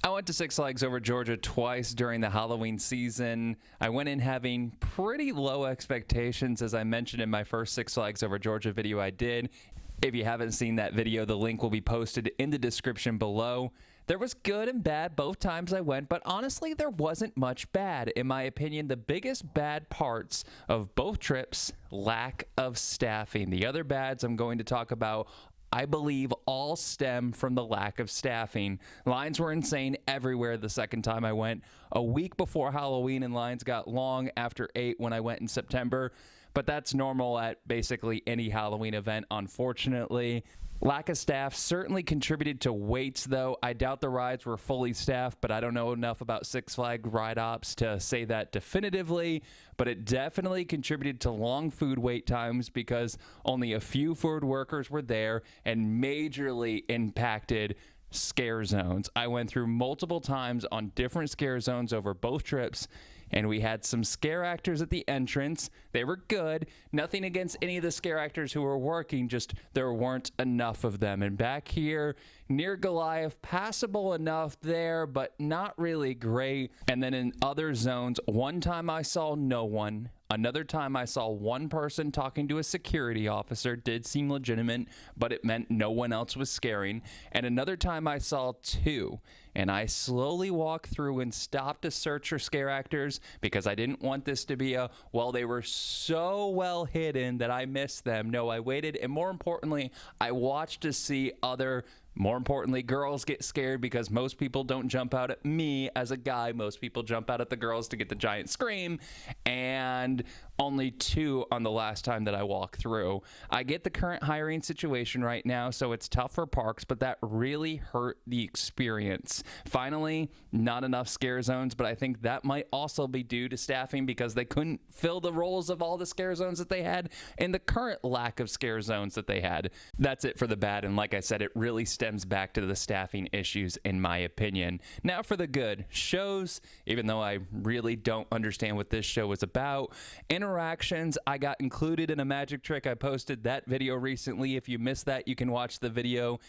I went to Six Flags Over Georgia twice during the Halloween season. I went in having pretty low expectations, as I mentioned in my first Six Flags Over Georgia video I did. If you haven't seen that video, the link will be posted in the description below. There was good and bad both times I went, but honestly, there wasn't much bad. In my opinion, the biggest bad parts of both trips, lack of staffing. The other bads I'm going to talk about, I believe, all stem from the lack of staffing. Lines were insane everywhere the second time I went. A week before Halloween, and lines got long after 8 when I went in September. But that's normal at basically any Halloween event, unfortunately. Lack of staff certainly contributed to waits, though. I doubt the rides were fully staffed, but I don't know enough about Six Flags ride ops to say that definitively. But it definitely contributed to long food wait times because only a few food workers were there and majorly impacted scare zones. I went through multiple times on different scare zones over both trips, and we had some scare actors at the entrance. They were good. Nothing against any of the scare actors who were working, just there weren't enough of them. And back here near Goliath, passable enough there, but not really great. And then in other zones, one time I saw no one. Another time I saw one person talking to a security officer. Did seem legitimate, but it meant no one else was scaring. And another time I saw 2. And I slowly walked through and stopped to search for scare actors because I didn't want this to be well, they were so well hidden that I missed them. No, I waited, and more importantly, I watched to see more importantly, girls get scared because most people don't jump out at me as a guy. Most people jump out at the girls to get the giant scream, and only 2 on the last time that I walked through. I get the current hiring situation right now, so it's tough for parks, but that really hurt the experience. Finally, not enough scare zones, but I think that might also be due to staffing because they couldn't fill the roles of all the scare zones that they had and the current lack of scare zones that they had. That's it for the bad, and like I said, it really stems back to the staffing issues in my opinion. Now for the good. Shows, even though I really don't understand what this show is about. Interactions, I got included in a magic trick. I posted that video recently. If you missed that, you can watch the video.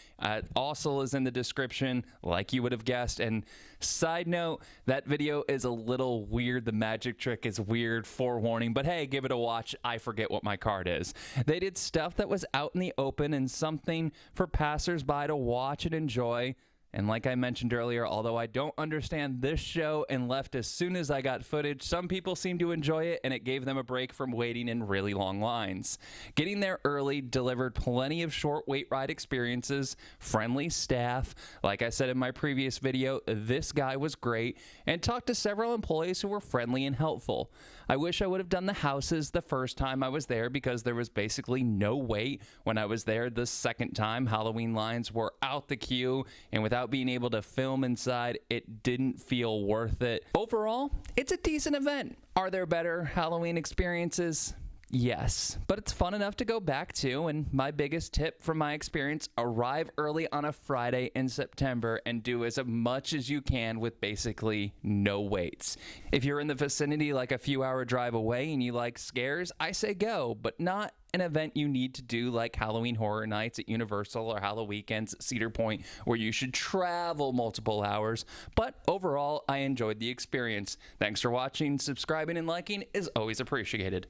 Also is in the description, like you would have guessed. And side note, that video is a little weird. The magic trick is weird, forewarning, but hey, give it a watch. I forget what my card is. They did stuff that was out in the open and something for passersby to watch and enjoy. And like I mentioned earlier, although I don't understand this show and left as soon as I got footage, some people seem to enjoy it and it gave them a break from waiting in really long lines. Getting there early delivered plenty of short wait ride experiences, friendly staff. Like I said in my previous video, this guy was great and talked to several employees who were friendly and helpful. I wish I would have done the houses the first time I was there because there was basically no wait when I was there the second time. Halloween lines were out the queue, and without being able to film inside, it didn't feel worth it. Overall, it's a decent event. Are there better Halloween experiences? Yes, but it's fun enough to go back to, and my biggest tip from my experience, arrive early on a Friday in September and do as much as you can with basically no waits. If you're in the vicinity, like a few hour drive away, and you like scares, I say go, but not an event you need to do like Halloween Horror Nights at Universal or Halloween Weekends at Cedar Point, where you should travel multiple hours. But overall, I enjoyed the experience. Thanks for watching. Subscribing and liking is always appreciated.